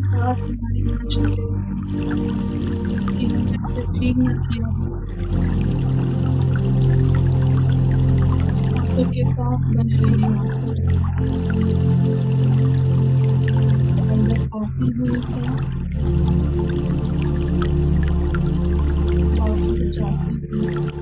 सांस हमारी ना छूटे, कि हमने उसे ठीक ना किया हो, सांसों के साथ बने रहिए मास्टर्स। अंदर आती हुई सांस, बाहर जाती हुई सांस।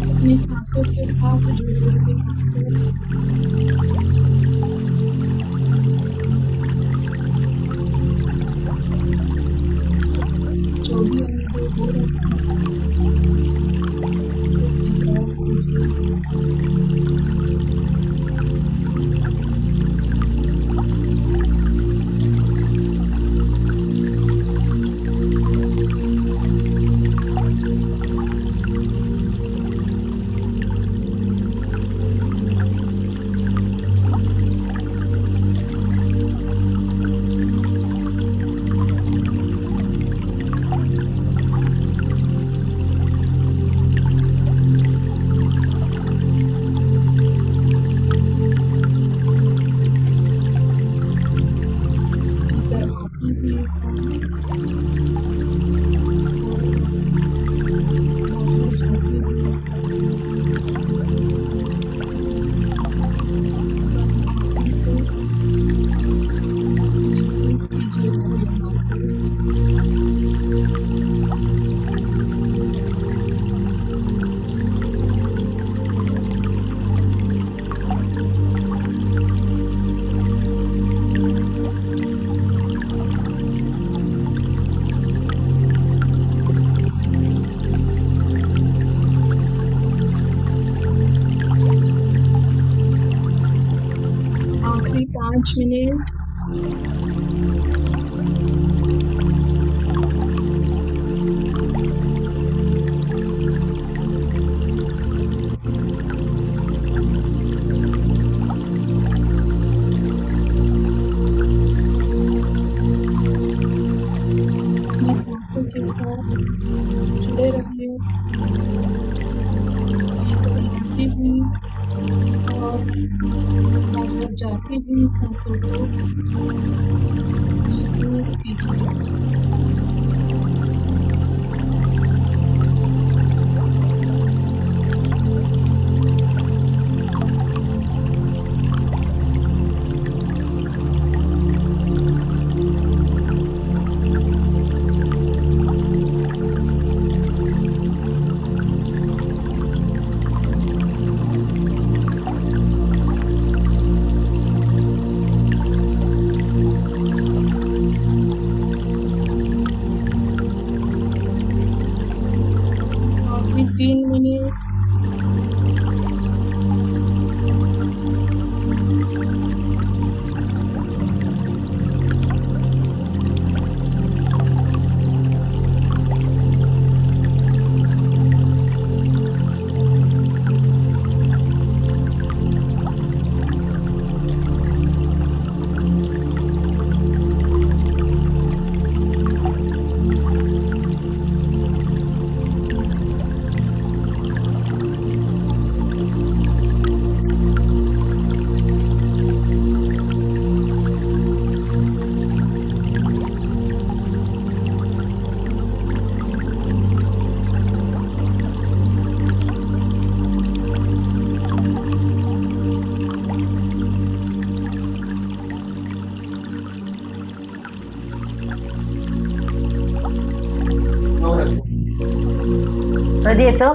अपनी सांसों के साथ जुड़े रहिए मास्टर्स। जो भी अनुभव हो रहा है उसे स्वीकार कीजिए। अंदर आती हुई सांस, बाहर जाती हुई सांस। आँखों से महसूस कीजिए मेरे मास्टर्स। आखिरी 5 मिनट। अपनी सांसों के साथ जुड़े रहिए। भीतर आती हुई और बाहर जाती हुई सांसों को महसूस कीजिए। कर दिए तो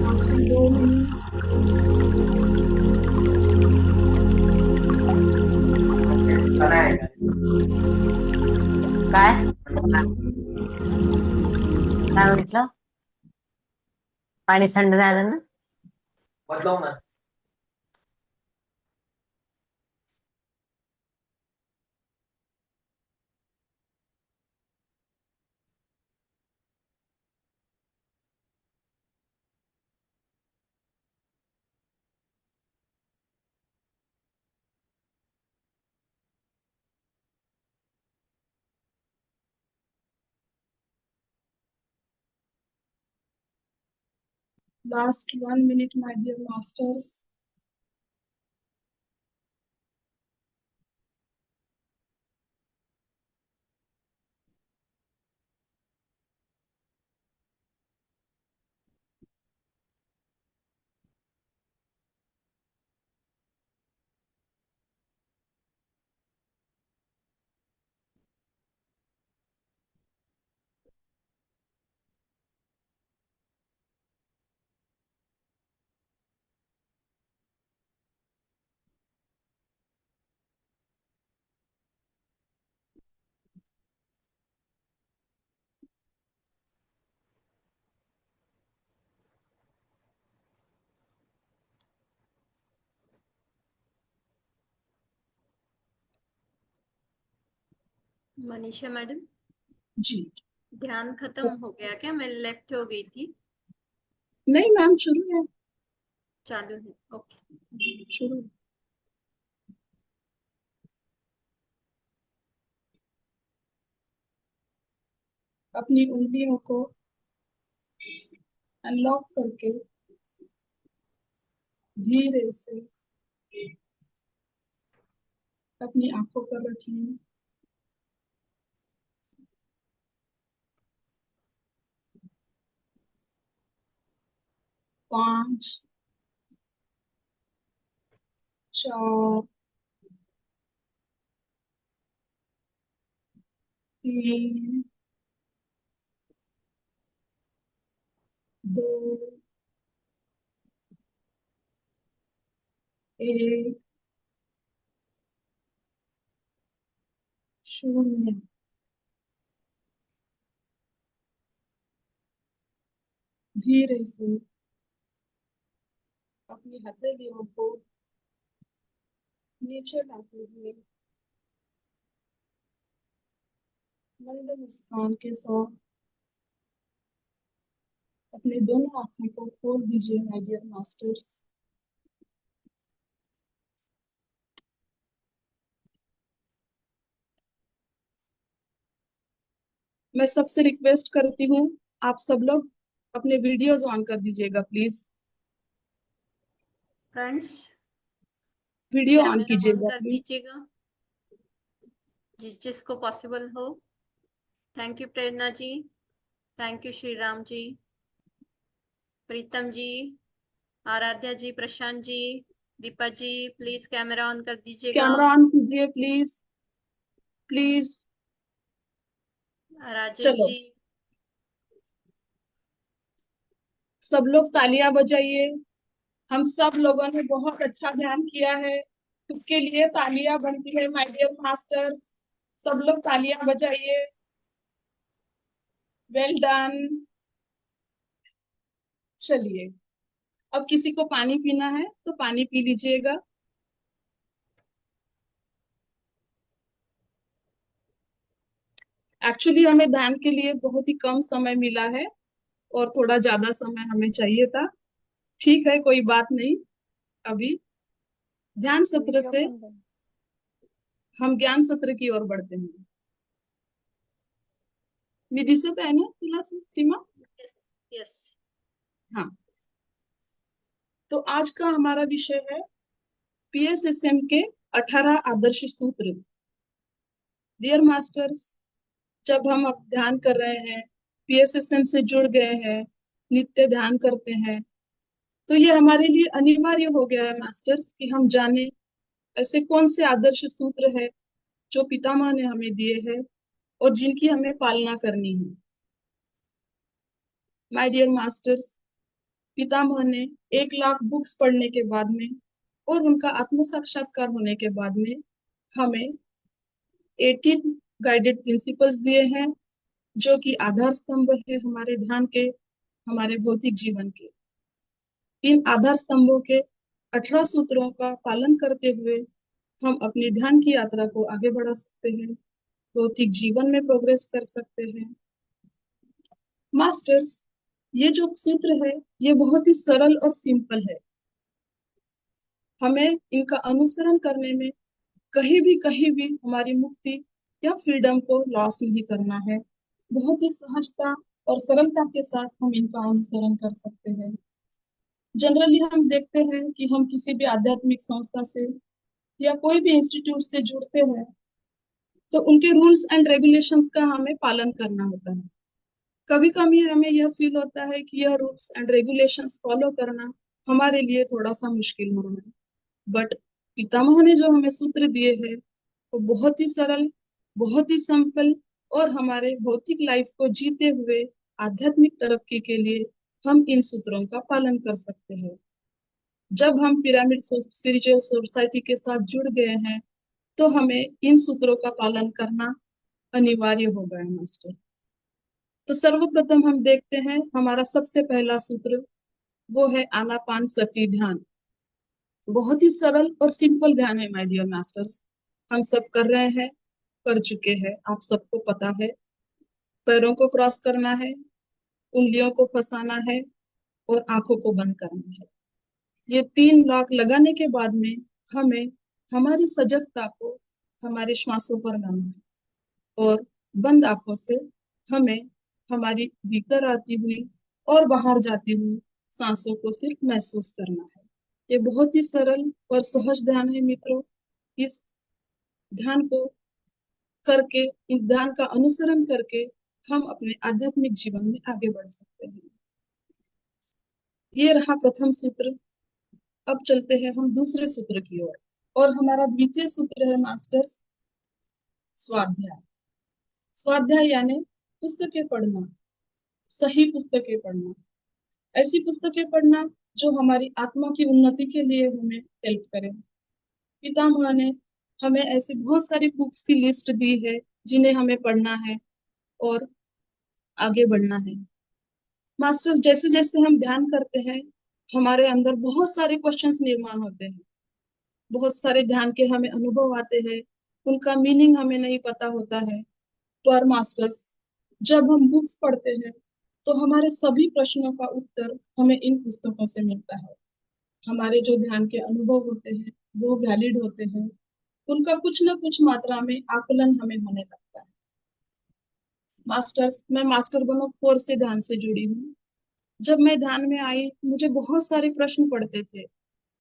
आखिरी 2 मिनट। काय काय म्हटलं पाणी थंड झालं ना Last 1 minute, my dear masters. Manisha madam, ji. ध्यान खत्म हो गया क्या? मैं लेफ्ट हो गई थी। नहीं मैम, शुरू है। चालू है, ओके। शुरू। अपनी उंगलियों को अनलॉक करके धीरे से अपनी आंखों पर रखिए। 5, 4, 3, 2, 1, 0। धीरे से अपनी हथेलियों को नीचे लाते हुए मंद मुस्कान के साथ अपने दोनों आंखों को खोल दीजिए माय डियर मास्टर्स। मैं सबसे रिक्वेस्ट करती हूँ, आप सब लोग अपने वीडियोस ऑन कर दीजिएगा please. Friends, video on camera on कीजिएगा कर प्लीज। दीजिएगा जिस जिसको पॉसिबल हो। Thank you Prerna ji, thank you Shri Ram ji, Pritam ji, Aaradhya ji, Prashant ji, Deepa ji, please camera on कर दीजिएगा। कैमरा ऑन कीजिए प्लीज, प्लीज। राजेश चलो, जी, सब लोग तालियां बजाइए। हम सब लोगों ने बहुत अच्छा ध्यान किया है। खुद के लिए तालियां बनती है माय डियर मास्टर्स। सब लोग तालियां बजाइए। Well done. चलिए, अब किसी को पानी पीना है तो पानी पी लीजिएगा। एक्चुअली हमें ध्यान के लिए बहुत ही कम समय मिला है और थोड़ा ज्यादा समय हमें चाहिए था। ठीक है, कोई बात नहीं। अभी ध्यान सत्र से हम ज्ञान सत्र की ओर बढ़ते हैं। मी दिसत आहे ना तुला सीमा? Yes yes. हाँ, तो आज का हमारा विषय है पीएसएसएम के 18 आदर्श सूत्र। डियर मास्टर्स, जब हम अब ध्यान कर रहे हैं, पीएसएसएम से जुड़ गए हैं, नित्य ध्यान करते हैं, तो ये हमारे लिए अनिवार्य हो गया है मास्टर्स कि हम जाने ऐसे कौन से आदर्श सूत्र है जो पितामह ने हमें दिए हैं और जिनकी हमें पालना करनी है। माय डियर मास्टर्स, पितामह ने 1 लाख बुक्स पढ़ने के बाद में और उनका आत्म साक्षात्कार होने के बाद में हमें 18 गाइडेड प्रिंसिपल्स दिए हैं, जो कि आधार स्तंभ है हमारे ध्यान के, हमारे भौतिक जीवन के। इन आधार स्तंभों के 18 सूत्रों का पालन करते हुए हम अपनी ध्यान की यात्रा को आगे बढ़ा सकते हैं, भौतिक जीवन में प्रोग्रेस कर सकते हैं। मास्टर्स, ये जो सूत्र है ये बहुत ही सरल और सिंपल है। हमें इनका अनुसरण करने में कहीं भी हमारी मुक्ति या फ्रीडम को लॉस नहीं करना है। बहुत ही सहजता और सरलता के साथ हम इनका अनुसरण कर सकते हैं। जनरली हम देखते हैं कि हम किसी भी आध्यात्मिक संस्था से या कोई भी इंस्टीट्यूट से जुड़ते हैं तो उनके रूल्स एंड रेगुलेशंस का हमें पालन करना होता है। कभी कभी हमें यह फील होता है कि यह रूल्स एंड रेगुलेशंस फॉलो करना हमारे लिए थोड़ा सा मुश्किल हो रहा है, बट पितामह ने जो हमें सूत्र दिए हैं वो बहुत ही सरल, बहुत ही सिंपल और हमारे भौतिक लाइफ को जीते हुए आध्यात्मिक तरक्की के लिए हम इन सूत्रों का पालन कर सकते हैं। जब हम पिरामिड स्पिरिचुअल सोसाइटी के साथ जुड़ गए हैं तो हमें इन सूत्रों का पालन करना अनिवार्य हो गया है मास्टर। तो सर्वप्रथम हम देखते हैं हमारा सबसे पहला सूत्र, वो है आनापान सती ध्यान। बहुत ही सरल और सिंपल ध्यान है माय डियर मास्टर्स। हम सब कर रहे हैं, कर चुके हैं, आप सबको पता है। पैरों को क्रॉस करना है, उंगलियों को फंसाना है और आंखों को बंद करना है। ये 3 लॉक लगाने के बाद में हमें हमारी सजगता को हमारे श्वासों पर लाना है और बंद आंखों से हमें हमारी भीतर आती हुई और बाहर जाती हुई सांसों को सिर्फ महसूस करना है। ये बहुत ही सरल और सहज ध्यान है मित्रों। इस ध्यान को करके, इस ध्यान का अनुसरण करके हम अपने आध्यात्मिक जीवन में आगे बढ़ सकते हैं। ये रहा प्रथम सूत्र। अब चलते हैं हम दूसरे सूत्र की ओर और हमारा द्वितीय सूत्र है मास्टर्स स्वाध्याय। स्वाध्याय यानी पुस्तकें पढ़ना, सही पुस्तकें पढ़ना, ऐसी पुस्तकें पढ़ना जो हमारी आत्मा की उन्नति के लिए हमें हेल्प करे। पितामह ने हमें ऐसी बहुत सारी बुक्स की लिस्ट दी है जिन्हें हमें पढ़ना है और आगे बढ़ना है। मास्टर्स, जैसे जैसे हम ध्यान करते हैं हमारे अंदर बहुत सारे क्वेश्चंस निर्माण होते हैं, बहुत सारे ध्यान के हमें अनुभव आते हैं, उनका मीनिंग हमें नहीं पता होता है। पर मास्टर्स, जब हम बुक्स पढ़ते हैं तो हमारे सभी प्रश्नों का उत्तर हमें इन पुस्तकों से मिलता है। हमारे जो ध्यान के अनुभव होते हैं वो वैलिड होते हैं, उनका कुछ न कुछ मात्रा में आकलन हमें होने लगता है। मास्टर्स, मैं मास्टर बनो 4 से ध्यान से जुड़ी हूँ। जब मैं ध्यान में आई मुझे बहुत सारे प्रश्न पड़ते थे,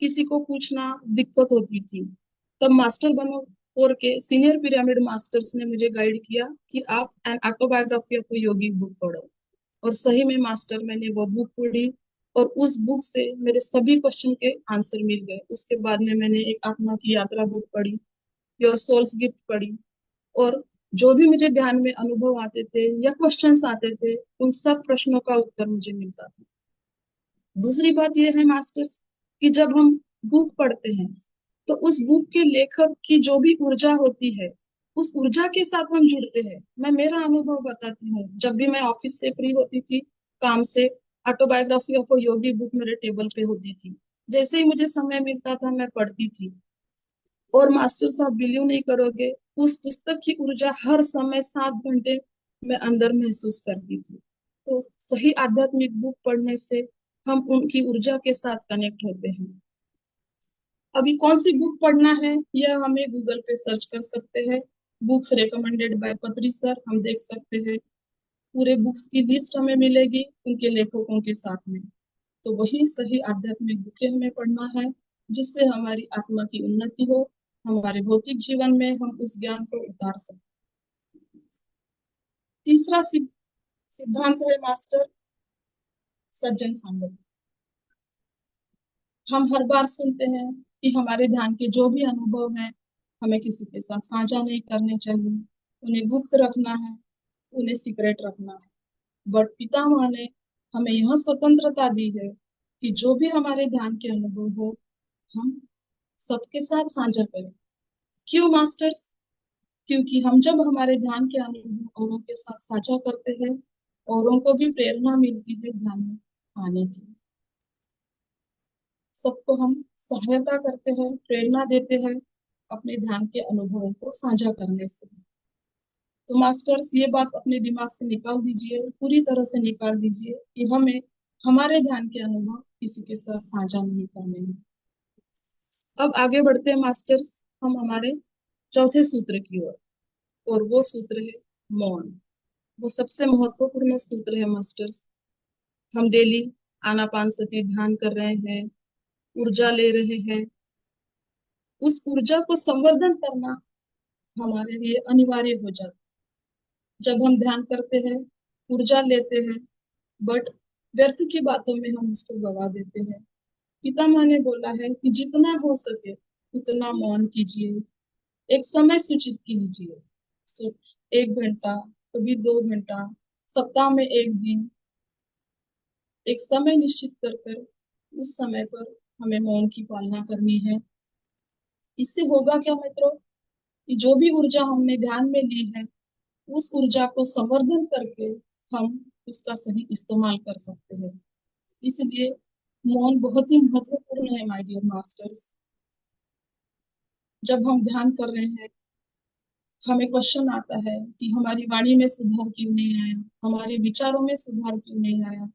किसी को पूछना दिक्कत होती थी। तब मास्टर बनो 4 के सीनियर पिरामिड मास्टर्स ने मुझे गाइड किया कि आप an autobiography of Yogi book पढ़ो। और सही में मास्टर, मैंने वो बुक पढ़ी और उस बुक से मेरे सभी क्वेश्चन के आंसर मिल गए। उसके बाद में मैंने एक आत्मा की यात्रा बुक पढ़ी, योर सोल्स गिफ्ट पढ़ी, और जो भी मुझे ध्यान में अनुभव आते थे या क्वेश्चंस आते थे उन सब प्रश्नों का उत्तर मुझे मिलता था। दूसरी बात यह है मास्टर्स कि जब हम बुक पढ़ते हैं तो उस बुक के लेखक की जो भी ऊर्जा होती है उस ऊर्जा के साथ हम जुड़ते हैं। मैं मेरा अनुभव बताती हूँ, जब भी मैं ऑफिस से फ्री होती थी काम से, autobiography of a Yogi book मेरे टेबल पे होती थी। जैसे ही मुझे समय मिलता था मैं पढ़ती थी और मास्टर साहब बिलीव नहीं करोगे, उस पुस्तक की ऊर्जा हर समय 7 घंटे मैं अंदर महसूस करती थी। तो सही आध्यात्मिक बुक पढ़ने से हम उनकी ऊर्जा के साथ कनेक्ट होते हैं। अभी कौन सी बुक पढ़ना है यह हमें गूगल पे सर्च कर सकते हैं। बुक्स रिकमेंडेड बाय पत्री सर हम देख सकते हैं, पूरे बुक्स की लिस्ट हमें मिलेगी उनके लेखकों के साथ में। तो वही सही आध्यात्मिक बुकें हमें पढ़ना है जिससे हमारी आत्मा की उन्नति हो, हमारे भौतिक जीवन में हम उस ज्ञान को उतार सकें। तीसरा सिद्धांत है मास्टर सज्जन संगति। हम हर बार सुनते हैं कि हमारे ध्यान के जो भी अनुभव हैं हमें किसी के साथ साझा नहीं करने चाहिए, उन्हें गुप्त रखना है, उन्हें सीक्रेट रखना है। बट पितामह ने हमें यह स्वतंत्रता दी है कि जो भी हमारे ध्यान के अनुभव हो हम सबके साथ साझा करें। क्यों मास्टर्स? क्योंकि हम जब हमारे ध्यान के अनुभव औरों के साथ साझा करते हैं, औरों को भी प्रेरणा मिलती है ध्यान में आने की। सबको हम सहायता करते हैं, प्रेरणा देते हैं अपने ध्यान के अनुभवों को साझा करने से। तो मास्टर्स ये बात अपने दिमाग से निकाल दीजिए, पूरी तरह से निकाल दीजिए कि हमें हमारे ध्यान के अनुभव किसी के साथ साझा नहीं करने हैं। अब आगे बढ़ते हैं मास्टर्स, हम हमारे चौथे सूत्र की ओर, और वो सूत्र है मौन। वो सबसे महत्वपूर्ण सूत्र है मास्टर्स। हम डेली आनापानसती ध्यान कर रहे हैं, ऊर्जा ले रहे हैं, उस ऊर्जा को संवर्धन करना हमारे लिए अनिवार्य हो जाता है। जब हम ध्यान करते हैं, ऊर्जा लेते हैं, बट व्यर्थ की बातों में हम उसको गवा देते हैं। पितामह ने बोला है कि जितना हो सके उतना मौन कीजिए, एक समय सूचित कीजिए। सो 1 घंटा, कभी 2 घंटा, सप्ताह में 1 दिन, एक समय निश्चित कर कर उस समय पर हमें मौन की पालना करनी है। इससे होगा क्या मित्रों, कि जो भी ऊर्जा हमने ध्यान में ली है उस ऊर्जा को संवर्धन करके हम उसका सही इस्तेमाल कर सकते हैं। इसलिए मौन बहुत ही महत्वपूर्ण है माय डियर मास्टर्स। जब हम ध्यान कर रहे हैं हमें क्वेश्चन आता है कि हमारी वाणी में सुधार क्यों नहीं आया, हमारे विचारों में सुधार क्यों नहीं आया,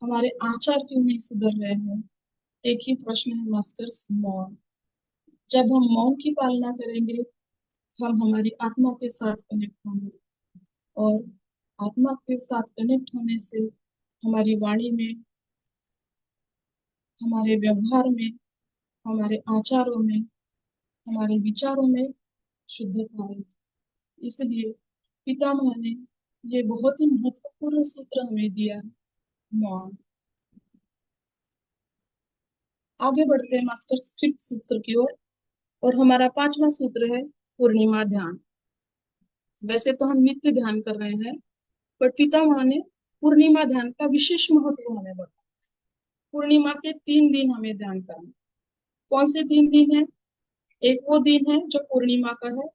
हमारे आचार क्यों नहीं सुधर रहे हैं। एक ही प्रश्न है मास्टर्स, मौन। जब हम मौन की पालना करेंगे हम हमारी आत्मा के साथ कनेक्ट होंगे, और आत्मा के साथ कनेक्ट होने से हमारी वाणी में, हमारे व्यवहार में, हमारे आचारों में, हमारे विचारों में शुद्धता आएगी। इसलिए पितामह ने ये बहुत ही महत्वपूर्ण सूत्र हमें दिया है, मौन। आगे बढ़ते हैं मास्टर फिफ्थ सूत्र की ओर, और हमारा 5वां सूत्र है पूर्णिमा ध्यान। वैसे तो हम नित्य ध्यान कर रहे हैं, पर पितामह ने पूर्णिमा ध्यान का विशेष महत्व हमें बताया। पूर्णिमा के 3 दिन हमें ध्यान करना। कौन से 3 दिन है? एक वो दिन है जो पूर्णिमा का है,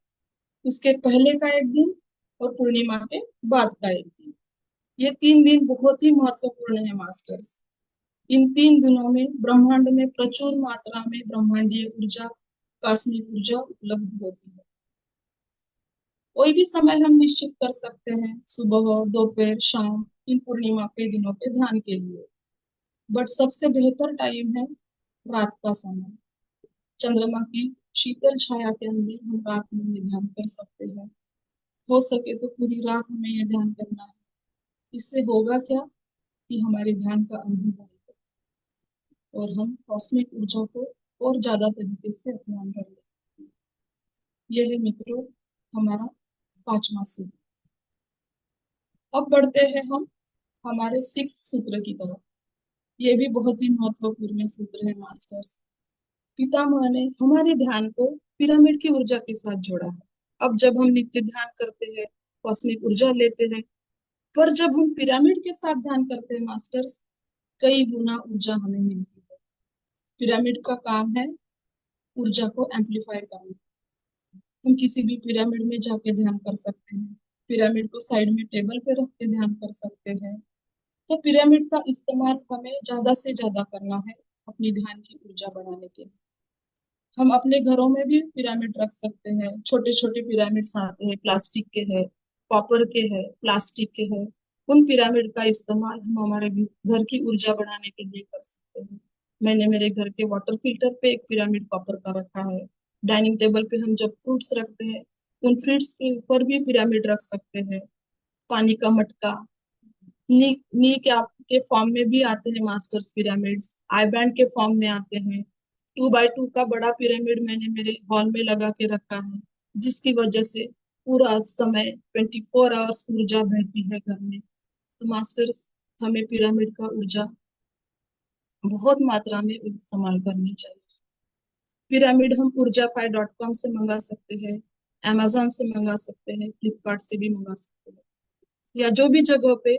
उसके पहले का एक दिन, और पूर्णिमा के बाद का एक दिन। ये 3 दिन बहुत ही महत्वपूर्ण है मास्टर्स। इन 3 दिनों में ब्रह्मांड में प्रचुर मात्रा में ब्रह्मांडीय ऊर्जा, कॉस्मिक ऊर्जा उपलब्ध होती है। कोई भी समय हम निश्चित कर सकते हैं, सुबह, दोपहर, शाम, इन पूर्णिमा के दिनों के ध्यान के लिए। बट सबसे बेहतर टाइम है रात का समय। चंद्रमा की शीतल छाया के अंदर हम रात में ये ध्यान कर सकते हैं। हो सके तो पूरी रात हमें ये ध्यान करना है। इससे होगा क्या कि हमारे ध्यान का अनुभव होगा और हम कॉस्मिक ऊर्जा को और ज्यादा तरीके से अपमान कर लेंगे। यह है मित्रों हमारा 5वां सूत्र। अब बढ़ते हैं हम हमारे 6th सूत्र की तरफ। ये भी बहुत ही महत्वपूर्ण सूत्र है मास्टर्स। पितामह ने हमारे ध्यान को पिरामिड की ऊर्जा के साथ जोड़ा है। अब जब हम नित्य ध्यान करते हैं, कॉस्मिक ऊर्जा लेते हैं, पर जब हम पिरामिड के साथ ध्यान करते हैं मास्टर्स, कई गुना ऊर्जा हमें मिलती है। पिरामिड का काम है ऊर्जा को एम्पलीफाई करना। हम किसी भी पिरामिड में जाके ध्यान कर सकते हैं, पिरामिड को साइड में टेबल पे रख के ध्यान कर सकते हैं। तो पिरामिड का इस्तेमाल हमें ज्यादा से ज्यादा करना है अपनी ध्यान की ऊर्जा बढ़ाने के लिए। हम अपने घरों में भी पिरामिड रख सकते हैं। छोटे छोटे पिरामिड्स आते हैं, प्लास्टिक के हैं, कॉपर के हैं, प्लास्टिक के हैं। उन पिरामिड का इस्तेमाल हम हमारे घर की ऊर्जा बढ़ाने के लिए कर सकते हैं। मैंने मेरे घर के वाटर फिल्टर पे एक पिरामिड कॉपर का रखा है। डाइनिंग टेबल पे हम जब फ्रूट्स रखते हैं उन फ्रूट्स के ऊपर भी पिरामिड रख सकते हैं। पानी का मटका, नी नी के फॉर्म में भी आते हैं मास्टर्स पिरामिड्स, आई बैंड के फॉर्म में आते हैं। 2x2 का बड़ा पिरामिड मैंने मेरे हॉल में लगा के रखा है, जिसकी वजह से पूरा समय 24 आवर्स ऊर्जा बहती है घर में। तो मास्टर्स हमें पिरामिड का ऊर्जा बहुत मात्रा में इस्तेमाल करनी चाहिए। पिरामिड हम ऊर्जापाई.com से मंगा सकते हैं, अमेजोन से मंगा सकते हैं, फ्लिपकार्ट से भी मंगा सकते हैं, या जो भी जगह पे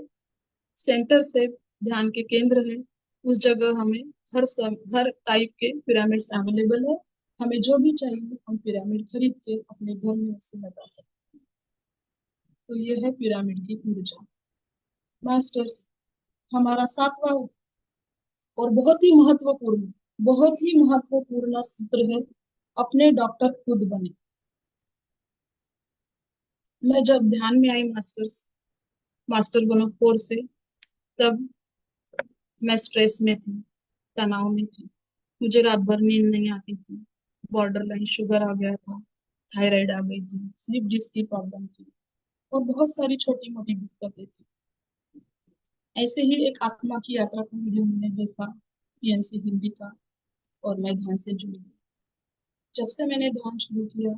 सेंटर से ध्यान के केंद्र है उस जगह हमें हर टाइप के पिरामिड्स अवेलेबल है। हमें जो भी चाहिए हम पिरामिड खरीद के अपने घर में उसे लगा सकते हैं। तो ये है पिरामिड की ऊर्जा। मास्टर्स, हमारा सातवां और बहुत ही महत्वपूर्ण सूत्र है, अपने डॉक्टर खुद बने। मैं जब ध्यान में आई मास्टर 1 से, तब मैं स्ट्रेस में थी, तनाव में थी, मुझे रात भर नींद नहीं आती थी, बॉर्डर लाइन शुगर आ गया था, थायराइड आ गई थी, स्लीप डिस्क की प्रॉब्लम थी और बहुत सारी छोटी मोटी दिक्कतें थी। ऐसे ही एक आत्मा की यात्रा का वीडियो मैंने देखा पीएनसी हिंदी का, और मैं ध्यान से जुड़ी। जब से मैंने ध्यान शुरू किया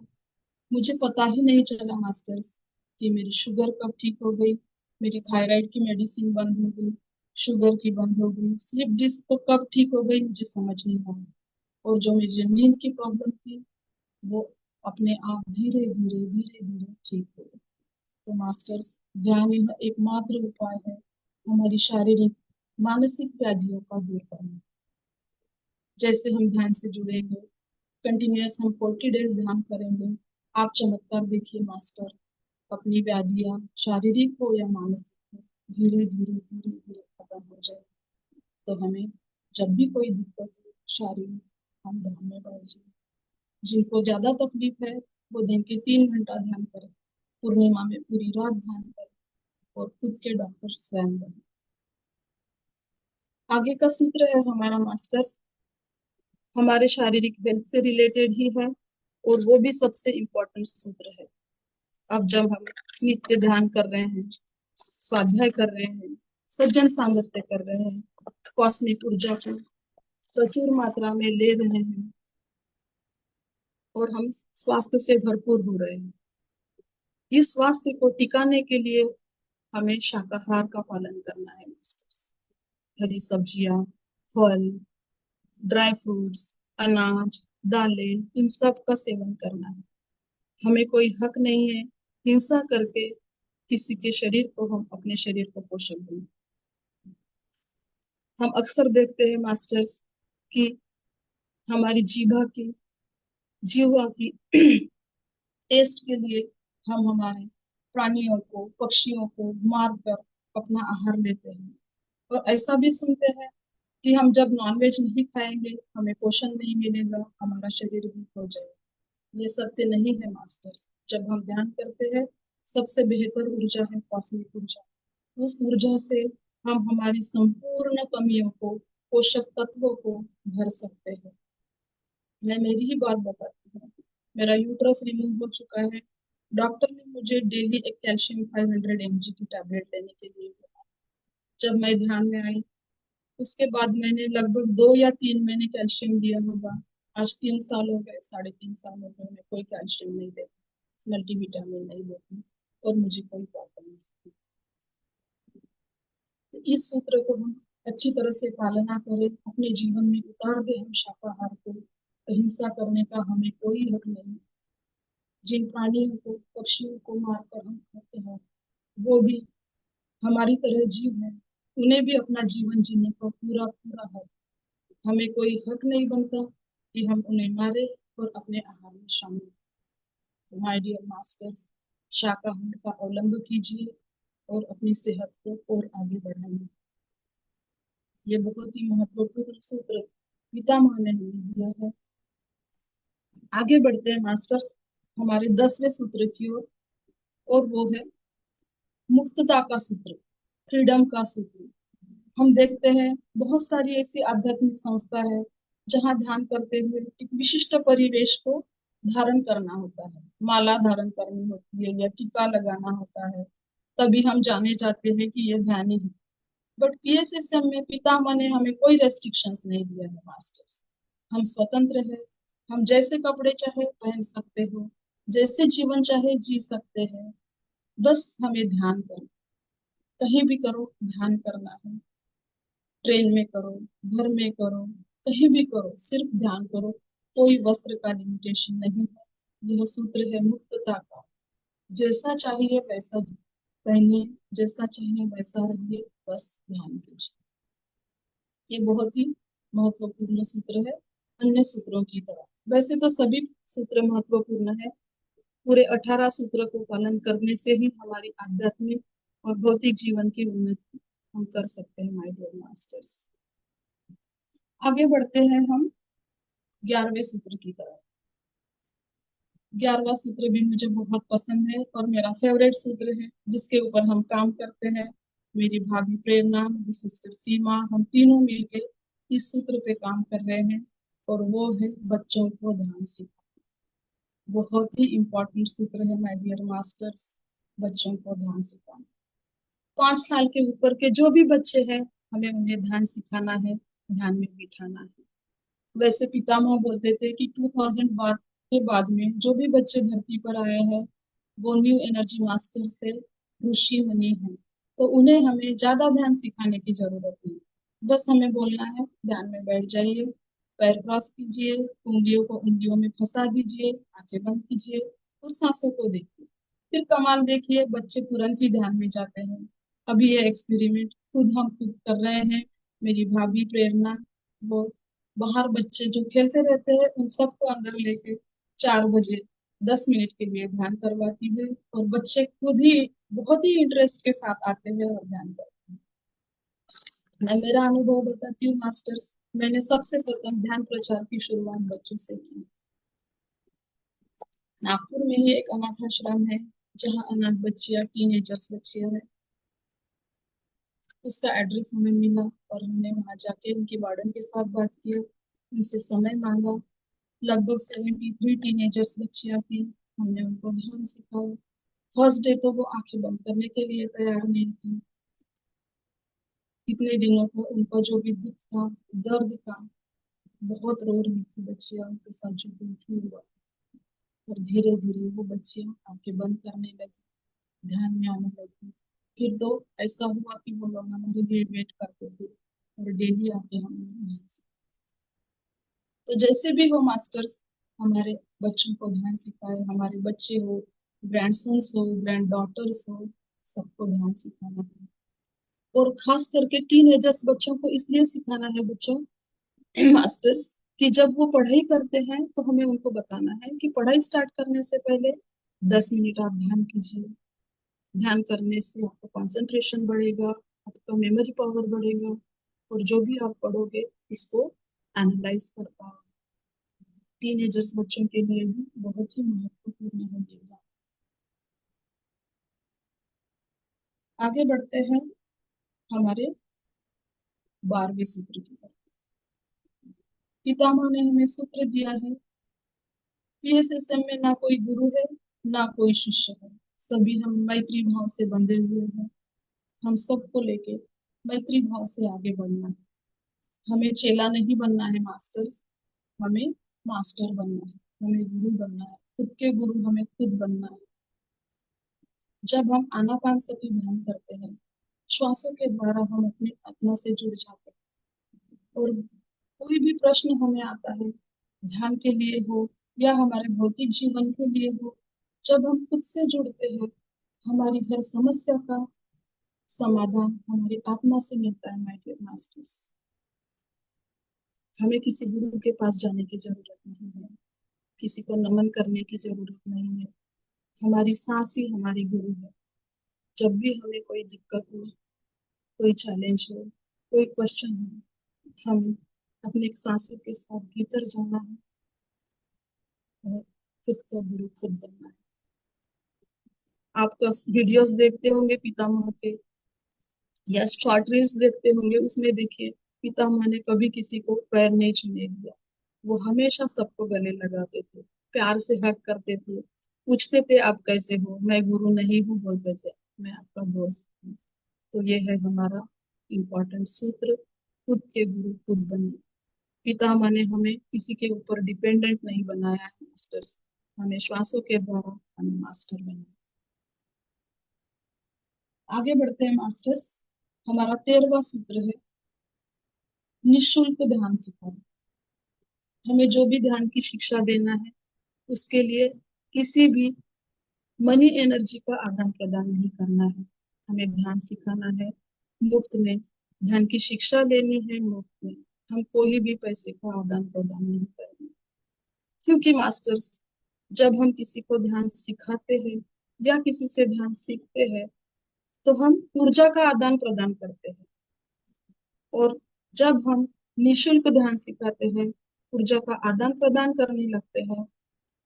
मुझे पता ही नहीं चला मास्टर्स कि मेरी शुगर कब ठीक हो गई, मेरी थायराइड की मेडिसिन बंद हो गई, शुगर की बंद हो गई, स्लीप डिस्क तो कब ठीक हो गई मुझे समझ नहीं आया। और जो मुझे नींद की प्रॉब्लम थी वो अपने आप धीरे धीरे धीरे धीरे ठीक हो गई। तो मास्टर्स, ध्यान यह एकमात्र उपाय है हमारी शारीरिक मानसिक व्याधियों का दूर करने। जैसे हम ध्यान से जुड़ेंगे, कंटिन्यूअस हम 40 डेज ध्यान करेंगे, आप चमत्कार देखिए मास्टर, अपनी व्याधियां शारीरिक हो या मानसिक हो धीरे धीरे धीरे धीरे खत्म हो जाए। तो हमें जब भी कोई दिक्कत हो शारीरिक, हम ध्यान में बैठ जाए। जिनको ज्यादा तकलीफ है वो दिन के 3 घंटा ध्यान करें, पूर्णिमा में पूरी रात ध्यान करें और खुद के डॉक्टर स्वयं बने। आगे का सूत्र है हमारा मास्टर्स, हमारे शारीरिक हेल्थ से रिलेटेड ही है और वो भी सबसे इम्पोर्टेंट सूत्र है। अब जब हम नित्य ध्यान कर रहे हैं, स्वाध्याय कर रहे हैं, सज्जन सांगत्य कर रहे हैं, कॉस्मिक ऊर्जा को प्रचुर मात्रा में ले रहे हैं और हम स्वास्थ्य से भरपूर हो रहे हैं। इस स्वास्थ्य को टिकाने के लिए हमें शाकाहार का पालन करना है मास्टर्स। हरी सब्जियां, फल, ड्राई फ्रूट्स, अनाज, दालें, इन सब का सेवन करना है। हमें कोई हक नहीं है हिंसा करके किसी के शरीर को हम अपने शरीर को पोषण दें। हम अक्सर देखते हैं मास्टर्स कि हमारी जीवा की टेस्ट के लिए हम हमारे प्राणियों को, पक्षियों को मार कर अपना आहार लेते हैं। और ऐसा भी सुनते हैं कि हम जब नॉनवेज नहीं खाएंगे हमें पोषण नहीं मिलेगा, हमारा शरीर वीक हो जाएगा। ये सत्य नहीं है मास्टर्स। जब हम ध्यान करते हैं सबसे बेहतर ऊर्जा है कॉस्मिक ऊर्जा। उस ऊर्जा से हम हमारी संपूर्ण कमियों को, पोषक तत्वों को भर सकते हैं। मैं मेरी ही बात बताती हूँ, मेरा यूट्रस रिमूव हो चुका है, डॉक्टर ने मुझे डेली एक कैल्शियम 500 mg की टैबलेट लेने के लिए बोला। जब मैं ध्यान में आई उसके बाद मैंने लगभग 2 या 3 महीने कैल्शियम लिया होगा। आज 3 साल हो गए, 3.5 साल हो गए, मैं कोई कैल्शियम नहीं लेती, मल्टीविटामिन नहीं लेती और मुझे कोई प्रॉब्लम नहीं। तो इस सूत्र को हम अच्छी तरह से पालना करें, अपने जीवन में उतार दे हम शाकाहार को। अहिंसा करने का हमें कोई हक नहीं। जिन प्राणियों को, पक्षियों को मारकर हम खाते हैं वो भी हमारी तरह जीव है, उन्हें भी अपना जीवन जीने का पूरा पूरा है। हमें कोई हक नहीं बनता कि हम उन्हें मारे और अपने आहार में शामिल करें। माय डियर मास्टर्स, शाकाहार का अवलंब कीजिए और अपनी सेहत को और आगे बढ़ाइए। ये बहुत ही महत्वपूर्ण सूत्र पितामह ने हमें दिया है। आगे बढ़ते हैं मास्टर्स हमारे 10वें सूत्र की ओर, और वो है मुक्तता का सूत्र, फ्रीडम का सूत्र। हम देखते हैं बहुत सारी ऐसी आध्यात्मिक संस्था है जहाँ ध्यान करते हुए एक विशिष्ट परिवेश को धारण करना होता है, माला धारण करनी होती है या टीका लगाना होता है, तभी हम जाने जाते हैं कि ये ध्यानी है। बट पीएसएसएम में पितामह ने हमें कोई रेस्ट्रिक्शंस नहीं दिया है मास्टर्स। हम स्वतंत्र है, हम जैसे कपड़े चाहे पहन सकते हो, जैसे जीवन चाहे जी सकते हैं। बस हमें ध्यान करो, कहीं भी करो ध्यान करना है। ट्रेन में करो, घर में करो, कहीं भी करो, सिर्फ ध्यान करो। कोई वस्त्र का लिमिटेशन नहीं है। यह सूत्र है मुक्तता का। जैसा चाहिए वैसा पहनिए, जैसा चाहिए वैसा रहिए, बस ध्यान कीजिए। ये बहुत ही महत्वपूर्ण सूत्र है, अन्य सूत्रों की तरह। वैसे तो सभी सूत्र महत्वपूर्ण है। पूरे 18 सूत्र को पालन करने से ही हमारी आध्यात्मिक और भौतिक जीवन की उन्नति हम कर सकते हैं माय डियर मास्टर्स। आगे बढ़ते हैं हम 11वें सूत्र की तरफ। 11वां सूत्र भी मुझे बहुत पसंद है और मेरा फेवरेट सूत्र है, जिसके ऊपर हम काम करते हैं। मेरी भाभी प्रेरणा, मेरी सिस्टर सीमा, हम तीनों मिलकर इस सूत्र पे काम कर रहे हैं, और वो है बच्चों को ध्यान सिखाना। बहुत ही इम्पोर्टेंट सूत्र है माय डियर मास्टर्स, बच्चों को ध्यान सिखाना। 5 साल के ऊपर के जो भी बच्चे हैं, हमें उन्हें ध्यान सिखाना है, ध्यान में बिठाना है। वैसे पितामह बोलते थे कि 2000 के बाद में जो भी बच्चे धरती पर आए हैं, वो न्यू एनर्जी मास्टर से ऋषि मुनि हैं, तो उन्हें हमें ज्यादा ध्यान सिखाने की जरूरत नहीं। बस हमें बोलना है, ध्यान में बैठ जाइए, पैर क्रॉस कीजिए, उंगलियों को उंगलियों में फंसा दीजिए, आंखें बंद कीजिए और सांसों को देखिए। फिर कमाल देखिए, बच्चे तुरंत ही ध्यान में जाते हैं। अभी ये एक्सपेरिमेंट हम खुद कर रहे हैं। मेरी भाभी प्रेरणा, वो बाहर बच्चे जो खेलते रहते हैं, उन सबको अंदर लेके 4 बजे 10 मिनट के लिए ध्यान करवाती है, और बच्चे खुद ही बहुत ही इंटरेस्ट के साथ आते हैं और ध्यान करते हैं। मैं मेरा अनुभव बताती हूँ मास्टर्स। मैंने सबसे प्रथम ध्यान प्रचार की शुरुआत बच्चों से की। नागपुर में ही एक अनाथ आश्रम है, जहाँ अनाथ बच्चियां, टीनेजर्स बच्चियां हैं। उसका एड्रेस हमें मिला और हमने वहां जाके उनकी वार्डन के साथ बात किया, उनसे समय मांगा। लगभग 73 टीनेजर्स बच्चियां थी। हमने उनको ध्यान सिखाया। फर्स्ट डे तो वो आंखें बंद करने के लिए तैयार नहीं थी। इतने दिनों को उनका जो भी दुख था, दर्द था, बहुत रो रही थी बच्चियां, उनके साथ जो कुछ हुआ। और धीरे धीरे वो बच्चियां आंखें बंद करने लगी, ध्यान में आने लगी। फिर तो ऐसा हुआ कि वो लोग हमारे लिए वेट करते थे और डेली आके हमें ध्यान सिखाते। तो जैसे भी हो मास्टर्स, हमारे बच्चों को ध्यान सिखाए, हमारे बच्चे हो, ग्रैंडसन्स हो, ग्रैंड डॉटर्स हो, सबको ध्यान सिखाना है। और खास करके टीनेजर्स बच्चों को इसलिए सिखाना है बच्चों मास्टर्स, कि जब वो पढ़ाई करते हैं तो हमें उनको बताना है कि पढ़ाई स्टार्ट करने से पहले 10 मिनट आप ध्यान कीजिए। ध्यान करने से आपका कंसंट्रेशन बढ़ेगा, आपका मेमोरी पावर बढ़ेगा, और जो भी आप पढ़ोगे इसको एनालाइज कर पाओगे। टीनेजर्स बच्चों के लिए भी बहुत ही महत्वपूर्ण है ये ध्यान। आगे बढ़ते हैं हमारे 12वें सूत्र की तरफ। पितामह ने हमें सूत्र दिया है, पीएसएसएम में ना कोई गुरु है, ना कोई शिष्य है, सभी हम मैत्री भाव से बंधे हुए हैं। हम सबको लेके मैत्री भाव से आगे बढ़ना है। हमें चेला नहीं बनना है मास्टर्स, हमें मास्टर बनना है, हमें गुरु बनना है, खुद के गुरु हमें खुद बनना है। जब हम आनापानसती ध्यान करते हैं, श्वासों के द्वारा हम अपनी आत्मा से जुड़ जाते हैं। और कोई भी प्रश्न हमें आता है, ध्यान के लिए हो या हमारे भौतिक जीवन के लिए हो, जब हम खुद से जुड़ते हैं, हमारी हर समस्या का समाधान हमारी आत्मा से मिलता है माय डियर मास्टर्स। हमें किसी गुरु के पास जाने की जरूरत नहीं है, किसी को नमन करने की जरूरत नहीं है। हमारी सांस ही हमारी गुरु है। जब भी हमें कोई दिक्कत हो, कोई चैलेंज हो, कोई क्वेश्चन हो, हमें अपने सांसों के साथ भीतर जाना है और खुद का गुरु खुद बनना है। आप वीडियोस देखते होंगे पितामह के, या शॉर्ट रील्स देखते होंगे, उसमें देखिए पितामह ने कभी किसी को पैर नहीं छूने दिया। वो हमेशा सबको गले लगाते थे, प्यार से हक करते थे, पूछते थे आप कैसे हो, मैं गुरु नहीं हूँ बोलते थे, मैं आपका दोस्त हूँ। तो ये है हमारा इम्पोर्टेंट सूत्र, खुद के गुरु खुद बने। पितामह ने हमें किसी के ऊपर डिपेंडेंट नहीं बनाया है मास्टर्स, हमें श्वासों के द्वारा हमें मास्टर बनाया। आगे बढ़ते हैं मास्टर्स। हमारा 13वां सूत्र है, निःशुल्क ध्यान सिखाना। हमें जो भी ध्यान की शिक्षा देना है उसके लिए किसी भी मनी एनर्जी का आदान प्रदान नहीं करना है। हमें ध्यान सिखाना है मुफ्त में, ध्यान की शिक्षा लेनी है मुफ्त में। हम कोई भी पैसे का आदान प्रदान नहीं करेंगे, क्योंकि मास्टर्स, जब हम किसी को ध्यान सिखाते हैं या किसी से ध्यान सीखते हैं तो हम ऊर्जा का आदान प्रदान करते हैं, और जब हम निःशुल्क ध्यान सिखाते हैं, ऊर्जा का आदान प्रदान करने लगते हैं,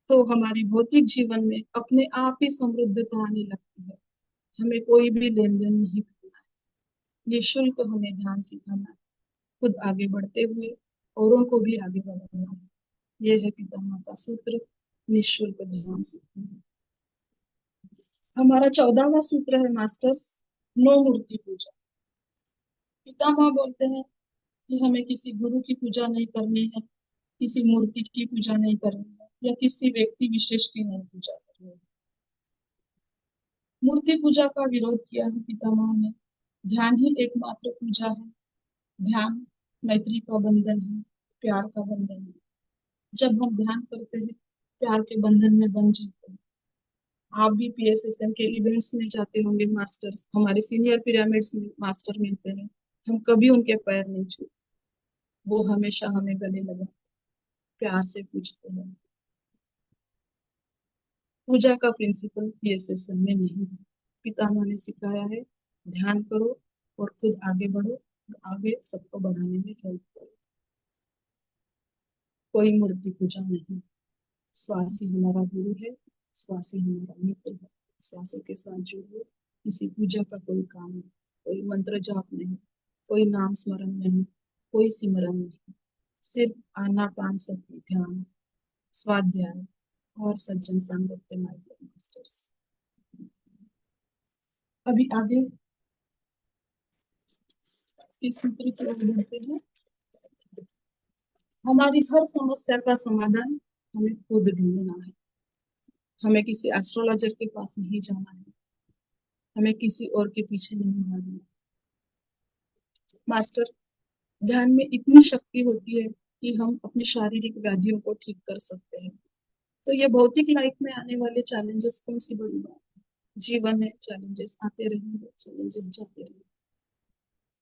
तो हमारी भौतिक जीवन में अपने आप ही समृद्धता आने लगती है। हमें कोई भी लेन देन नहीं करना है, निःशुल्क हमें ध्यान सिखाना है, खुद आगे बढ़ते हुए औरों को भी आगे बढ़ाना है। यह है पितामह का सूत्र, निःशुल्क ध्यान सिखाना। हमारा 14वां सूत्र है मास्टर्स, नो मूर्ति पूजा। पितामह बोलते हैं कि हमें किसी गुरु की पूजा नहीं करनी है, किसी मूर्ति की पूजा नहीं करनी है, या किसी व्यक्ति विशेष की नहीं पूजा करनी है। मूर्ति पूजा का विरोध किया है पितामह ने। ध्यान ही एकमात्र पूजा है। ध्यान मैत्री का बंधन है, प्यार का बंधन है। जब हम ध्यान करते हैं, प्यार के बंधन में बंध जाते हैं। आप भी पीएसएसएम के इवेंट्स में जाते होंगे मास्टर्स, हमारे सीनियर पिरामिड्स में मास्टर मिलते हैं, हम कभी उनके पैर नहीं छूते, वो हमेशा हमें गले लगा प्यार से पूछते हैं। पूजा का प्रिंसिपल पीएसएसएम में नहीं है। पितामह ने सिखाया है ध्यान करो और खुद आगे बढ़ो और आगे सबको बढ़ाने में हेल्प करो। कोई मूर्ति पूजा नहीं। श्वास ही हमारा गुरु है, श्वास ही हमारा मित्र है। श्वासों के साथ जुड़िए। किसी पूजा का कोई काम नहीं, कोई मंत्र जाप नहीं, कोई नाम स्मरण नहीं, कोई सिमरन नहीं, सिर्फ आनापान सति ध्यान, स्वाध्याय और सज्जन सांगत्य मास्टर्स। अभी आगे इस सूत्र की ओर बढ़ते हैं। हमारी हर समस्या का समाधान हमें खुद ढूंढना है। हमें किसी एस्ट्रोलॉजर के पास नहीं जाना है, हमें किसी और के पीछे नहीं भागना। मास्टर, ध्यान में इतनी शक्ति होती है कि हम अपनी शारीरिक व्याधियों को ठीक कर सकते हैं। तो ये भौतिक लाइफ में आने वाले चैलेंजेस कौन सी बड़ी बात है? जीवन है, चैलेंजेस आते रहेंगे, चैलेंजेस जाते रहेंगे,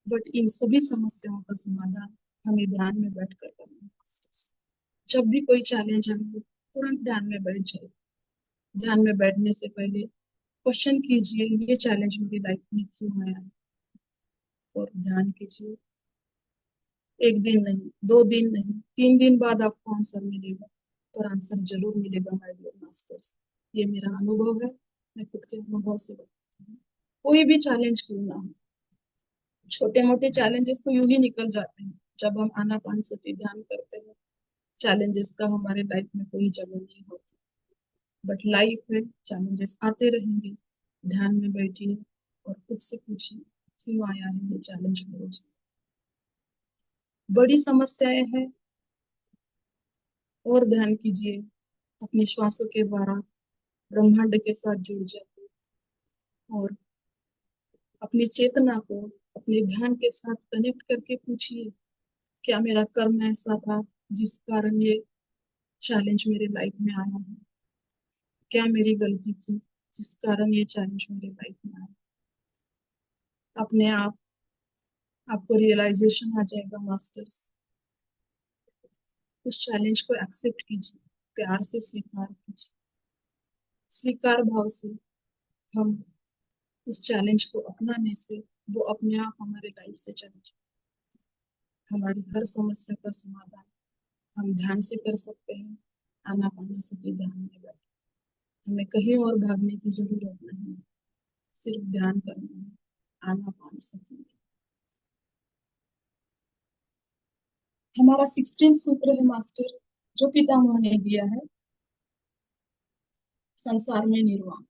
बट इन सभी समस्याओं का समाधान हमें ध्यान में बैठकर करना है मास्टर्स। जब भी कोई चैलेंज आए तुरंत ध्यान में बैठ जाए। ध्यान में बैठने से पहले क्वेश्चन कीजिए, ये चैलेंज मेरी लाइफ में क्यों आया है, और ध्यान कीजिए। एक दिन नहीं, 2 दिन नहीं, 3 दिन बाद आपको आंसर मिलेगा, पर आंसर जरूर मिलेगा माय डियर मास्टर्स। ये मेरा अनुभव है, मैं खुद के अनुभव से बताती हूँ। कोई भी चैलेंज क्यों ना हो, छोटे मोटे चैलेंजेस तो यूं ही निकल जाते हैं जब हम आनापानसति ध्यान करते हैं। चैलेंजेस का हमारे लाइफ में कोई जगह नहीं होती, बट लाइफ में चैलेंजेस आते रहेंगे। ध्यान में बैठिए और खुद से पूछिए क्यों आया है ये चैलेंज मेरे जीवन। बड़ी समस्याएं हैं और ध्यान कीजिए, अपने श्वासों के द्वारा ब्रह्मांड के साथ जुड़ जाइए और अपनी चेतना को अपने ध्यान के साथ कनेक्ट करके पूछिए, क्या मेरा कर्म ऐसा था जिस कारण ये चैलेंज मेरे लाइफ में आया है? क्या मेरी गलती थी जिस कारण ये चैलेंज मेरे लाइफ में आया? अपने आप आपको रियलाइजेशन आ जाएगा मास्टर्स। उस चैलेंज को एक्सेप्ट कीजिए, प्यार से स्वीकार कीजिए। स्वीकार भाव से हम उस चैलेंज को अपनाने से वो अपने आप हमारे लाइफ से चले जाए। हमारी हर समस्या का समाधान हम ध्यान से कर सकते हैं। आनापानसति ध्यान में बैठ, हमें कहीं और भागने की जरूरत नहीं है, सिर्फ ध्यान करना है आनापानसति में। हमारा 16 सूत्र है मास्टर, जो पितामह ने दिया है, संसार में निर्वाण।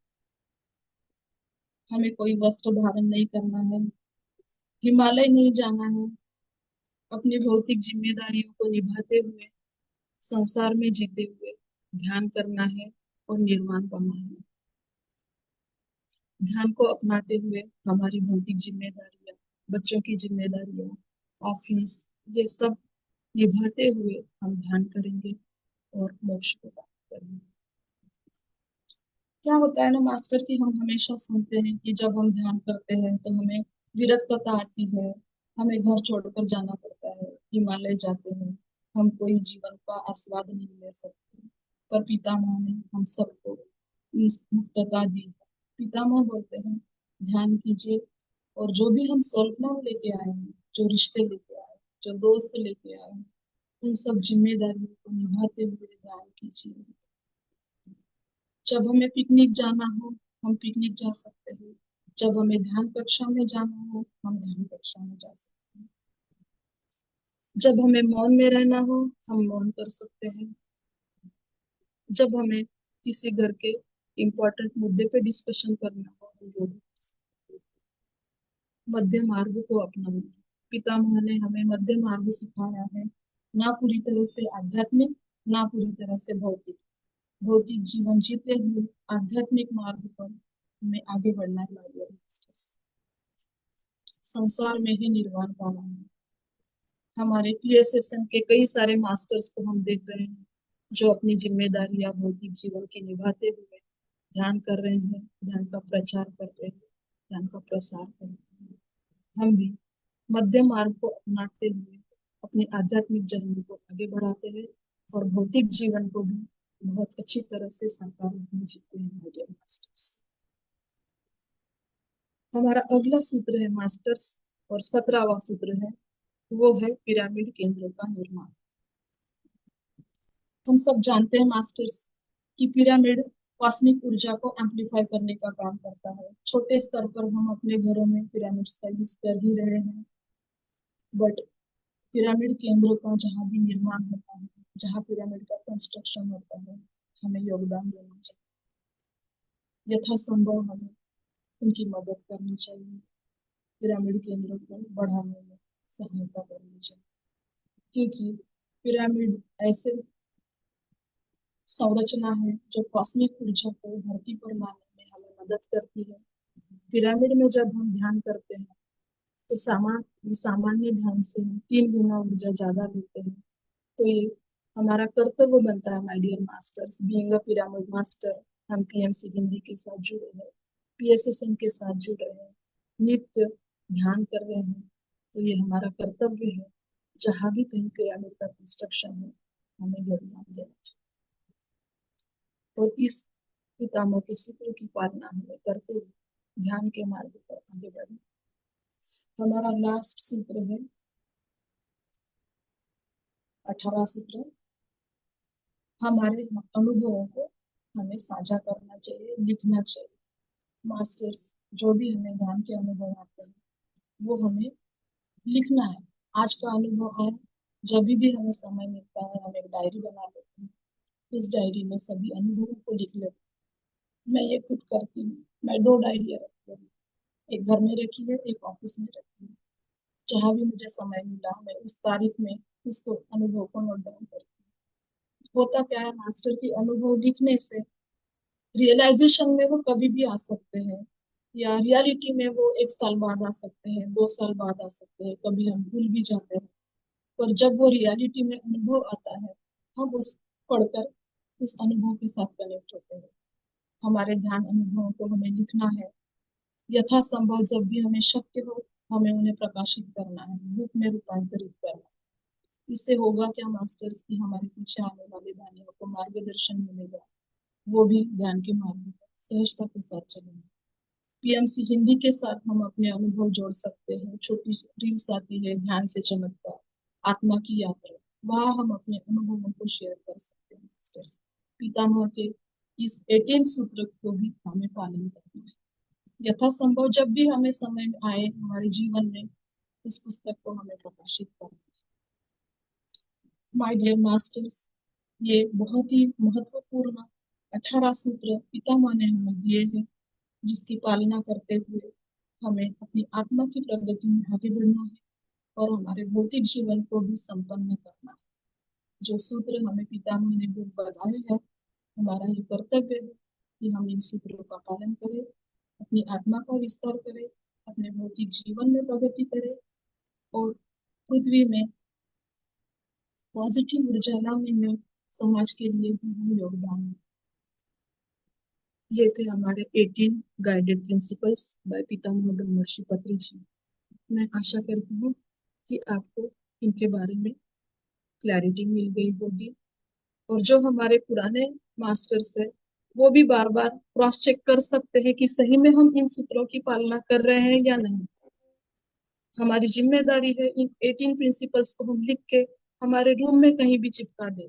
हमें कोई वस्त्र धारण नहीं करना है, हिमालय नहीं जाना है, अपनी भौतिक जिम्मेदारियों को निभाते हुए संसार में जीते हुए ध्यान करना है और निर्वाण पाना है। ध्यान को अपनाते हुए हमारी भौतिक जिम्मेदारियां, बच्चों की जिम्मेदारियां, ऑफिस, ये सब निभाते हुए हम ध्यान करेंगे और मोक्ष को प्राप्त करेंगे। क्या होता है ना मास्टर कि हम हमेशा सुनते हैं कि जब हम ध्यान करते हैं तो हमें विरक्तता आती है, हमें घर छोड़कर जाना पड़ता है, हिमालय जाते हैं, हम कोई जीवन का आस्वाद नहीं ले सकते। पर पितामह ने हम सबको इस मुक्तता दी है। पितामह बोलते हैं ध्यान कीजिए और जो भी हम सोल्फनाम लेके आए हैं, जो रिश्ते लेके आए हैं, जो दोस्त लेके आए हैं, उन सब जिम्मेदारियों को निभाते हुए ध्यान कीजिए। जब हमें पिकनिक जाना हो हम पिकनिक जा सकते हैं, जब हमें ध्यान कक्षा में जाना हो हम ध्यान कक्षा में जा सकते हैं, जब हमें मौन में रहना हो हम मौन कर सकते हैं, जब हमें किसी घर के इम्पोर्टेंट मुद्दे पे डिस्कशन करना हो हम वो भी कर सकते हैं। मध्य मार्ग को अपनाना, पितामह ने हमें मध्य मार्ग सिखाया है, ना पूरी तरह से आध्यात्मिक ना पूरी तरह से भौतिक। भौतिक जीवन जीते हुए आध्यात्मिक मार्ग पर हमें आगे बढ़ना है my dear masters। संसार में ही निर्वाण पाना है। हमारे पीएसएसएम के कई सारे मास्टर्स को हम देख रहे हैं जो अपनी जिम्मेदारी या भौतिक जीवन की निभाते हुए ध्यान कर रहे हैं, ध्यान का प्रचार कर रहे हैं, ध्यान का प्रसार कर रहे हैं। हम भी मध्य मार्ग को अपनाते हुए अपनी आध्यात्मिक जर्नी को आगे बढ़ाते हैं और भौतिक जीवन को भी बहुत अच्छी तरह से साकार रूप में जीते हैं my dear masters। हमारा अगला सूत्र है मास्टर्स और 17वां सूत्र है वो है पिरामिड केंद्रों का निर्माण। हम सब जानते हैं मास्टर्स कि पिरामिड कॉस्मिक ऊर्जा को एम्पलीफाई करने का काम करता है। छोटे स्तर पर हम अपने घरों में पिरामिड्स का यूज कर ही रहे हैं, बट पिरामिड केंद्र का जहाँ भी निर्माण होता है, जहाँ पिरामिड का कंस्ट्रक्शन होता है, हमें योगदान देना चाहिए। यथासंभव हमें उनकी मदद करनी चाहिए, पिरामिड केंद्रों को बढ़ाने में सहायता करनी चाहिए, क्योंकि पिरामिड ऐसे संरचना है जो कॉस्मिक ऊर्जा को धरती पर लाने में हमें मदद करती है। पिरामिड में जब हम ध्यान करते हैं तो सामान्य ध्यान से हम 3 गुना ऊर्जा ज्यादा लेते हैं। तो ये हमारा कर्तव्य बनता है my dear masters, being a pyramid master. हम पीएमसी हिंदी के साथ जुड़े हैं, पीएसएसएम के साथ जुड़े हैं, नित्य ध्यान कर रहे हैं, तो ये हमारा कर्तव्य है जहाँ भी कहीं पिरामिड का कंस्ट्रक्शन है हमें योगदान देना चाहिए और इस पितामह के सूत्र की पालना हमें करते हुए ध्यान के मार्ग पर आगे बढ़े। हमारा लास्ट सूत्र है 18वां सूत्र। हमारे अनुभवों को हमें साझा करना चाहिए, लिखना चाहिए। मास्टर्स जो भी हमें ध्यान के अनुभव आते हैं वो हमें लिखना है। आज का अनुभव है, जब भी हमें समय मिलता है हम एक डायरी बना लेते हैं, इस डायरी में सभी अनुभवों को लिख लेते हैं। मैं ये खुद करती हूँ, मैं 2 डायरियाँ रखती हूँ, एक घर में रखी है एक ऑफिस में रखी है। जहाँ भी मुझे समय मिला मैं उस तारीख में उसको अनुभव को नोट डाउन करती हूँ। होता क्या है मास्टर की अनुभव लिखने से रियलाइजेशन में वो कभी भी आ सकते हैं या रियलिटी में वो 1 साल बाद आ सकते हैं, 2 साल बाद आ सकते हैं, कभी हम भूल भी जाते हैं। पर जब वो रियलिटी में अनुभव आता है हम उस पढ़कर उस अनुभव के साथ कनेक्ट होते हैं। हमारे ध्यान अनुभवों को हमें लिखना है, यथासंभव जब भी हमें शक्य हो हमें उन्हें प्रकाशित करना है, बुक में रूपांतरित करना है। इससे होगा क्या मास्टर्स की हमारे पीछे आने वाले दानियों को मार्गदर्शन मिलेगा, वो भी ध्यान के मार्ग पर सहजता के साथ चलेंगे। पीएमसी हिंदी के साथ हम अपने अनुभव जोड़ सकते हैं। छोटी रील्स आती है ध्यान से चमत्कार, आत्मा की यात्रा, वहां हम अपने अनुभवों को शेयर कर सकते हैं मास्टर्स। पितामह के इस 18 सूत्र को भी हमें पालन करना है। यथासंभव जब भी हमें समय आए हमारे जीवन में इस पुस्तक को हमें प्रकाशित करना है। माय डियर मास्टर्स, ये बहुत ही महत्वपूर्ण 18 सूत्र पितामह ने हमें दिए हैं, जिसकी पालना करते हुए हमें अपनी आत्मा की प्रगति में आगे बढ़ना है और हमारे भौतिक जीवन को भी संपन्न करना है। जो सूत्र हमें पितामह ने गुरु बताए हैं, हमारा ये कर्तव्य है कि हम इन सूत्रों का पालन करें, अपनी आत्मा का विस्तार करें, अपने भौतिक जीवन में प्रगति करें और पृथ्वी में पॉजिटिव ऊर्जा में समाज के लिए भी हम योगदान। ये थे हमारे 18 गाइडेड प्रिंसिपल्स बाय पितामह ब्रह्मर्षि पत्री जी। मैं आशा करती हूँ कि आपको इनके बारे में क्लैरिटी मिल गई होगी, और जो हमारे पुराने मास्टर्स है वो भी बार बार क्रॉस चेक कर सकते हैं कि सही में हम इन सूत्रों की पालना कर रहे हैं या नहीं। हमारी जिम्मेदारी है इन 18 प्रिंसिपल्स को हम लिख के हमारे रूम में कहीं भी चिपका दे,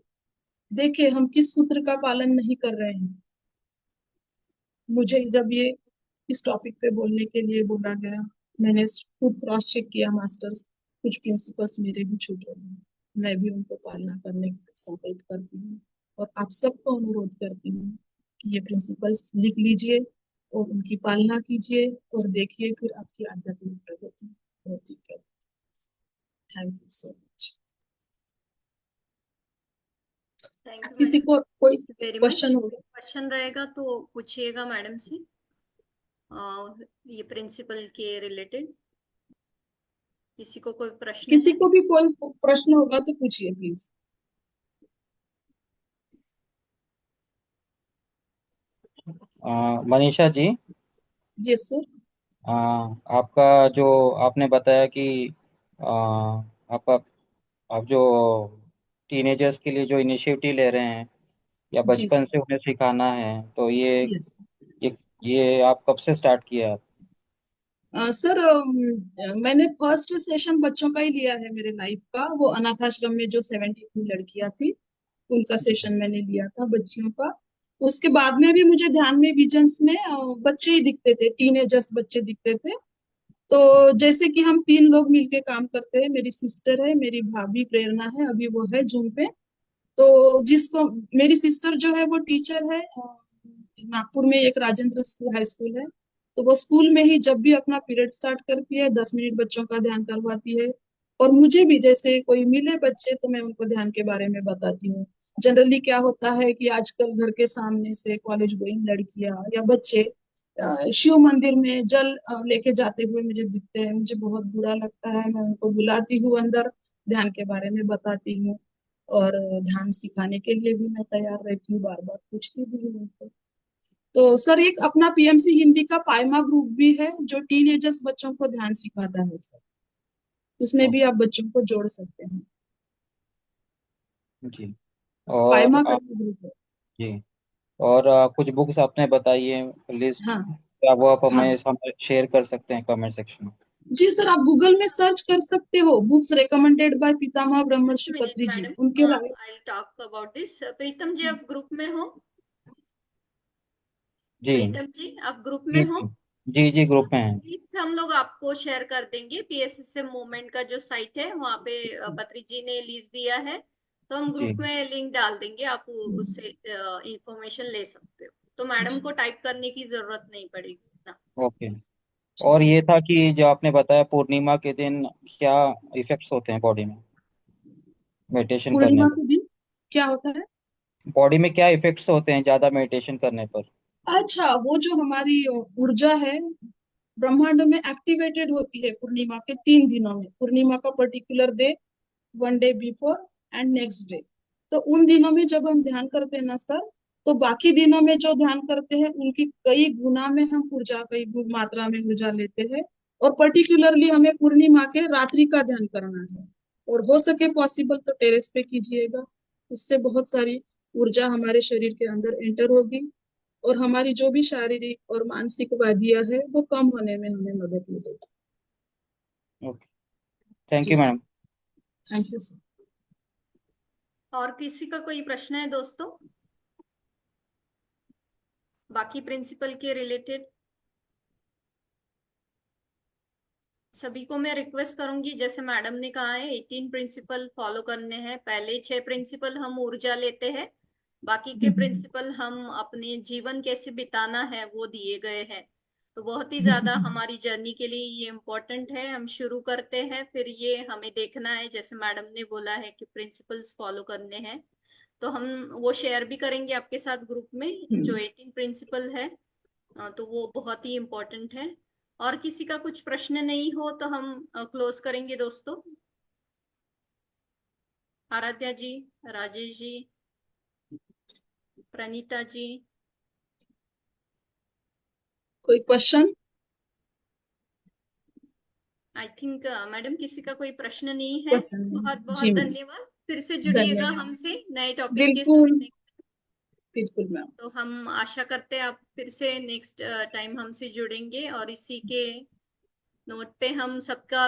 देखे हम किस सूत्र का पालन नहीं कर रहे हैं। मुझे जब ये इस टॉपिक पे बोलने के लिए बोला गया, मैंने खुद क्रॉस चेक किया मास्टर्स, कुछ प्रिंसिपल्स मेरे भी छूट रहे हैं, मैं भी उनको पालना करने का संकल्प करती हूँ, और आप सबको अनुरोध करती हूँ कि ये प्रिंसिपल्स लिख लीजिए और उनकी पालना कीजिए, और देखिए फिर आपकी आध्यात्मिक प्रगति होती है। Thank you so much. Thank you किसी मैडम, को कोई वेरी मच। क्वेश्चन होगा? क्वेश्चन रहेगा तो पूछिएगा मैडम से, ये प्रिंसिपल के रिलेटेड। किसी को कोई प्रश्न किसी है? को भी कोई प्रश्न होगा तो पूछिए प्लीज। मनीषा जी, जी सर। आपका जो आपने बताया कि आपका आप जो टीनेजर्स के लिए जो इनिशिएटिव ले रहे हैं या जी बचपन सर। से उन्हें सिखाना है, तो यस ये आप कब से स्टार्ट किया आप? सर, मैंने फर्स्ट सेशन बच्चों का ही लिया है मेरे लाइफ का। वो अनाथ आश्रम में जो 72 लड़कियां थी उनका सेशन मैंने लिया था बच्चियों का। उसके बाद में भी मुझे ध्यान में विजन्स में बच्चे ही दिखते थे, टीनेजर्स बच्चे दिखते थे। तो जैसे कि हम 3 लोग मिलके काम करते हैं, मेरी सिस्टर है, मेरी भाभी प्रेरणा है, अभी वो है जूम पे। तो जिसको मेरी सिस्टर जो है वो टीचर है, नागपुर में एक राजेंद्र स्कूल हाई स्कूल है। तो वो स्कूल में ही जब भी अपना पीरियड स्टार्ट करती है 10 मिनट बच्चों का ध्यान करवाती है। और मुझे भी जैसे कोई मिले बच्चे तो मैं उनको ध्यान के बारे में बताती हूँ। जनरली क्या होता है कि आजकल घर के सामने से कॉलेज गोइंग लड़कियां या बच्चे शिव मंदिर में जल लेके जाते हुए मुझे दिखते हैं, मुझे बहुत बुरा लगता है। मैं उनको बुलाती हूँ अंदर, ध्यान के बारे में बताती हूँ, और ध्यान सिखाने के लिए भी मैं तैयार रहती हूँ, बार बार पूछती भी हूँ उनको। तो सर एक अपना पीएमसी हिंदी का पायमा ग्रुप भी है जो टीनेजर्स बच्चों को ध्यान सिखाता है सर, उसमें भी आप बच्चों को जोड़ सकते हैं। जी। और पायमा करके ग्रुप है। जी, और कुछ बुक्स आपने बताई है लिस्ट, हाँ क्या वो आप हाँ। हमें शेयर कर सकते हैं कमेंट सेक्शन में? जी सर, आप गूगल में सर्च कर सकते हो, books recommended by Pitamah Brahmarshi minute पत्री जी, मैडम, उनके बारे। I talk about this. Pritam ji, आप ग्रुप में हो? जी प्रीतम जी, आप ग्रुप में जी हो? जी जी जी, ग्रुप में है। लिस्ट हम लोग आपको शेयर कर देंगे। पीएसएसएम मूवमेंट का जो साइट है वहाँ पे पत्री जी ने लिस्ट दिया है, तो हम जी ग्रुप में लिंक डाल देंगे, आप उससे इंफॉर्मेशन ले सकते हो। तो मैडम जी को टाइप करने की जरूरत नहीं पड़ेगी ना। ओके। ठीक और है। ये था कि जो आपने बताया पूर्णिमा के दिन क्या इफेक्ट्स होते हैं बॉडी में मेडिटेशन करने पूर्णिमा पर? के दिन क्या होता है? बॉडी में क्या इफेक्ट्स होते हैं ज्यादा मेडिटेशन करने पर? अच्छा, वो जो हमारी ऊर्जा है ब्रह्मांड में एक्टिवेटेड होती है पूर्णिमा के 3 दिनों में। पूर्णिमा का particular day, 1 day before and next day. तो उन दिनों में जब हम ध्यान करते हैं ना सर, तो बाकी दिनों में जो ध्यान करते हैं उनकी कई गुना में हम ऊर्जा, मात्रा में ऊर्जा लेते हैं। और पर्टिकुलरली हमें पूर्णिमा के रात्रि का ध्यान करना है, और हो सके पॉसिबल तो टेरेस पे कीजिएगा। उससे बहुत सारी ऊर्जा हमारे शरीर के अंदर एंटर होगी, और हमारी जो भी शारीरिक और मानसिक व्याधियां है वो कम होने में हमें मदद मिलेगी। ओके, थैंक जी you sir. Madam. Thank you sir. और किसी का कोई प्रश्न है दोस्तों, बाकी प्रिंसिपल के रिलेटेड? सभी को मैं रिक्वेस्ट करूंगी, जैसे मैडम ने कहा है 18 प्रिंसिपल फॉलो करने हैं। पहले 6 प्रिंसिपल हम ऊर्जा लेते हैं, बाकी के प्रिंसिपल हम अपने जीवन कैसे बिताना है वो दिए गए हैं। तो बहुत ही ज्यादा हमारी जर्नी के लिए ये इम्पोर्टेंट है। हम शुरू करते हैं, फिर ये हमें देखना है, जैसे मैडम ने बोला है कि प्रिंसिपल्स फॉलो करने हैं, तो हम वो शेयर भी करेंगे आपके साथ ग्रुप में, जो 18 प्रिंसिपल है। तो वो बहुत ही इम्पोर्टेंट है। और किसी का कुछ प्रश्न नहीं हो तो हम क्लोज करेंगे दोस्तों। आराध्या जी, राजेश जी, प्रणीता जी। कोई क्वेश्चन? आई थिंक मैडम किसी का कोई प्रश्न नहीं है। क्वेश्चन? बहुत जी बहुत मैम, धन्यवाद। फिर से जुड़िएगा धन्यवाद। हमसे नए टॉपिक के बिल्कुल, साथ। बिल्कुल मैम। तो हम आशा करते हैं आप फिर से नेक्स्ट टाइम हमसे जुड़ेंगे और इसी के नोट पे हम सबका